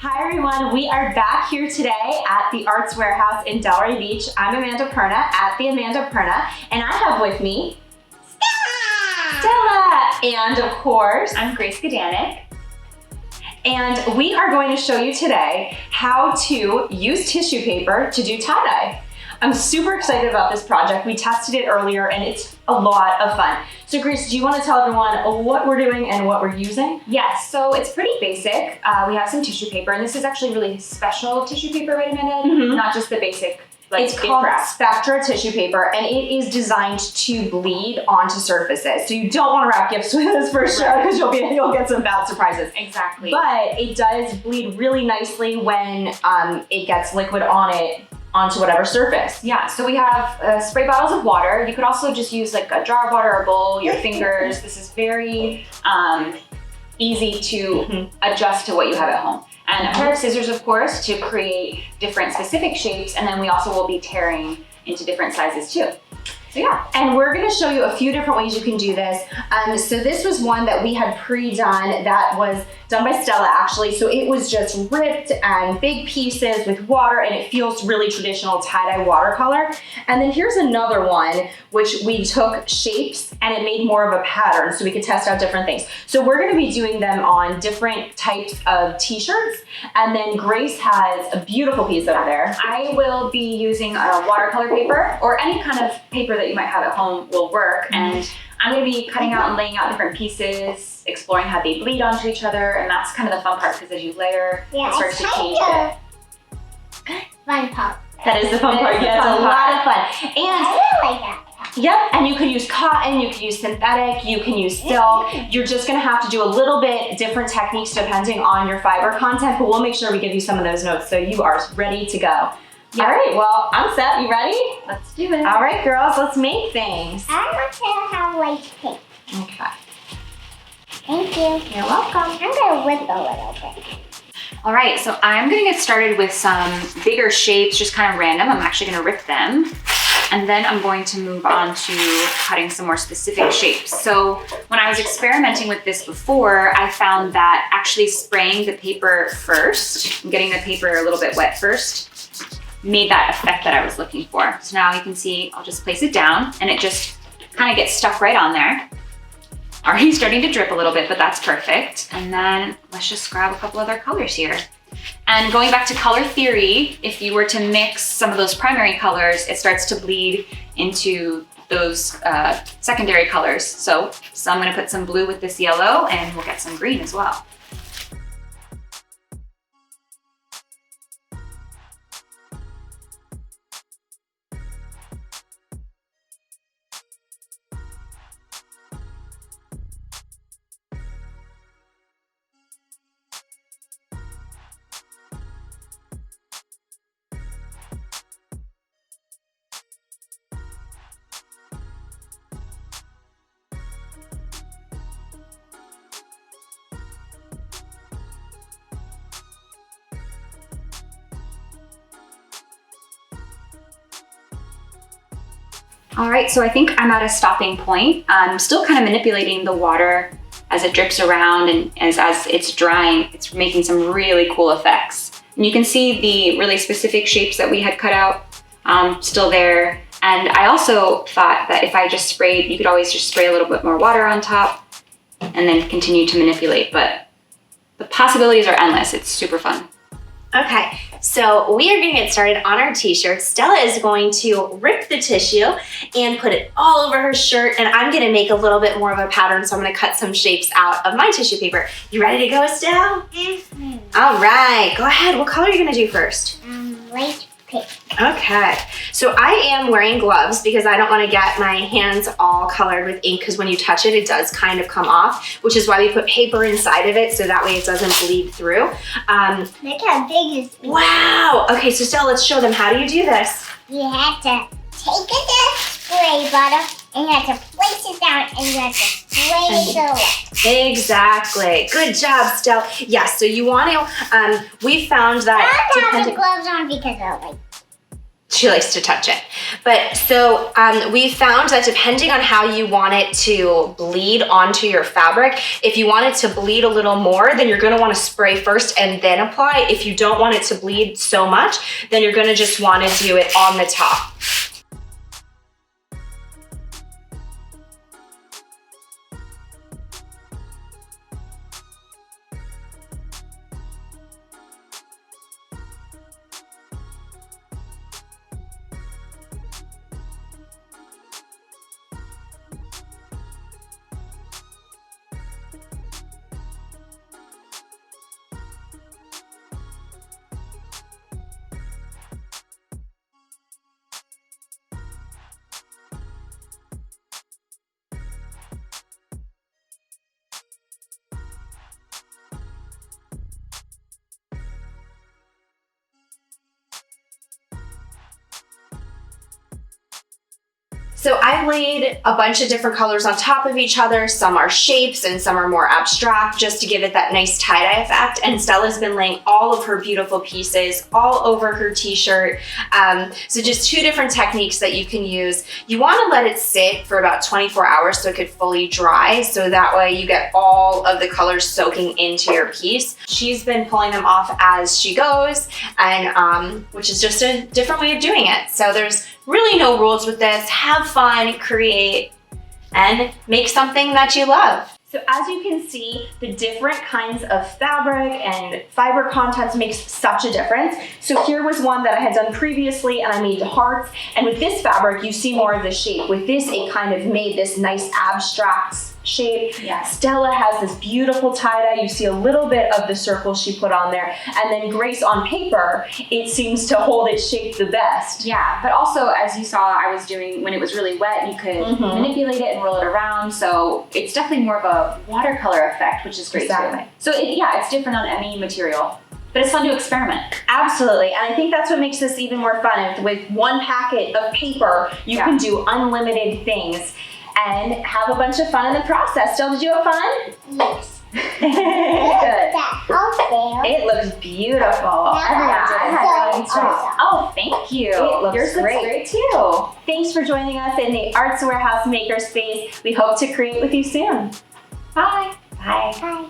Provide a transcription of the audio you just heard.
Hi everyone, we are back here today at the Arts Warehouse in Delray Beach. I'm Amanda Perna at the Amanda Perna, and I have with me Stella, and of course, I'm Gdaniec. And we are going to show you today how to use tissue paper to do tie-dye. I'm super excited about this project. We tested it earlier and it's a lot of fun. So Grace, do you want to tell everyone what we're doing and what we're using? Yes, so it's pretty basic. We have some tissue paper, and this is actually really special tissue paper, right, Amanda? Not just the basic, like, it's called Spectra tissue paper, and it is designed to bleed onto surfaces. So you don't want to wrap gifts with this for sure, because you'll get some bad surprises. Exactly. But it does bleed really nicely when it gets liquid on it, onto whatever surface. Yeah, so we have spray bottles of water. You could also just use like a jar of water or a bowl, your fingers. This is very easy to adjust to what you have at home. And a pair of scissors, of course, to create different specific shapes. And then we also will be tearing into different sizes too. So yeah. And we're gonna show you a few different ways you can do this. So this was one that we had pre-done that was done by Stella actually. So it was just ripped and big pieces with water, and it feels really traditional tie-dye watercolor. And then here's another one, which we took shapes and it made more of a pattern so we could test out different things. So we're gonna be doing them on different types of t-shirts. And then Grace has a beautiful piece over there. I will be using a watercolor paper, or any kind of paper that you might have at home will work. And I'm gonna be cutting out and laying out different pieces, exploring how they bleed onto each other, and that's kind of the fun part, because as you layer, it starts to change it. Fun part. That is the fun part. Yeah, it's a lot of fun. And I really like that. yep, and you can use cotton, you can use synthetic, you can use silk. You're just gonna have to do a little bit different techniques depending on your fiber content, but we'll make sure we give you some of those notes so you are ready to go. All right, well, I'm set. You ready? Let's do it. All right, girls, let's make things. I want to have light pink. Okay. Thank you. You're welcome. I'm going to whip a little bit. All right, so I'm gonna get started with some bigger shapes, just kind of random. I'm actually gonna rip them. And then I'm going to move on to cutting some more specific shapes. So when I was experimenting with this before, I found that actually spraying the paper first, getting the paper a little bit wet first, made that effect that I was looking for. So now you can see, I'll just place it down and it just kind of gets stuck right on there. Already starting to drip a little bit, but that's perfect. And then let's just grab a couple other colors here. And going back to color theory, if you were to mix some of those primary colors, it starts to bleed into those secondary colors. So I'm gonna put some blue with this yellow, and we'll get some green as well. All right, so I think I'm at a stopping point. I'm still kind of manipulating the water as it drips around, and as it's drying, it's making some really cool effects. And you can see the really specific shapes that we had cut out still there. And I also thought that if I just sprayed, you could always just spray a little bit more water on top and then continue to manipulate, but the possibilities are endless. It's super fun. Okay, so we are gonna get started on our t-shirt. Stella is going to rip the tissue and put it all over her shirt, and I'm gonna make a little bit more of a pattern, so I'm gonna cut some shapes out of my tissue paper. You ready to go, Stella? All right, go ahead. What color are you gonna do first? Light pink. Okay, so I am wearing gloves because I don't want to get my hands all colored with ink, because when you touch it, it does kind of come off, which is why we put paper inside of it so that way it doesn't bleed through. Look how big it is. Wow, okay, so Stella, let's show them. How do you do this? You have to take the spray bottle and you have to place it down and you have to spray it to the left. Exactly. Good job, Stella. Yes, so you want to, we found that I don't have the gloves on because of like. She likes to touch it. But so we found that depending on how you want it to bleed onto your fabric, if you want it to bleed a little more, then you're gonna wanna spray first and then apply. If you don't want it to bleed so much, then you're gonna just wanna do it on the top. So I laid a bunch of different colors on top of each other. Some are shapes and some are more abstract, just to give it that nice tie-dye effect. And Stella's been laying all of her beautiful pieces all over her t-shirt. So just 2 different techniques that you can use. You want to let it sit for about 24 hours so it could fully dry. So that way you get all of the colors soaking into your piece. She's been pulling them off as she goes, and which is just a different way of doing it. So there's really no rules with this. Have fun, create, and make something that you love. So as you can see, the different kinds of fabric and fiber contents makes such a difference. So here was one that I had done previously and I made hearts. And with this fabric, you see more of the shape. With this, it kind of made this nice abstract shape. Yeah. Stella has this beautiful tie-dye. You see a little bit of the circles she put on there. And then Grace on paper, it seems to hold its shape the best. Yeah, but also as you saw I was doing when it was really wet, you could manipulate it and roll it around. So it's definitely more of a watercolor effect, which is great Exactly. too. So it's different on any material, but it's fun to experiment. Absolutely, and I think that's what makes this even more fun. With one packet of paper, you can do unlimited things and have a bunch of fun in the process. Stella, did you have fun? Yes. Good. That outfit. It looks beautiful. Yeah, I had fun too. Oh, thank you. It looks Yours great. looks great too. Thanks for joining us in the Arts Warehouse Makerspace. We hope to create with you soon. Bye. Bye. Bye.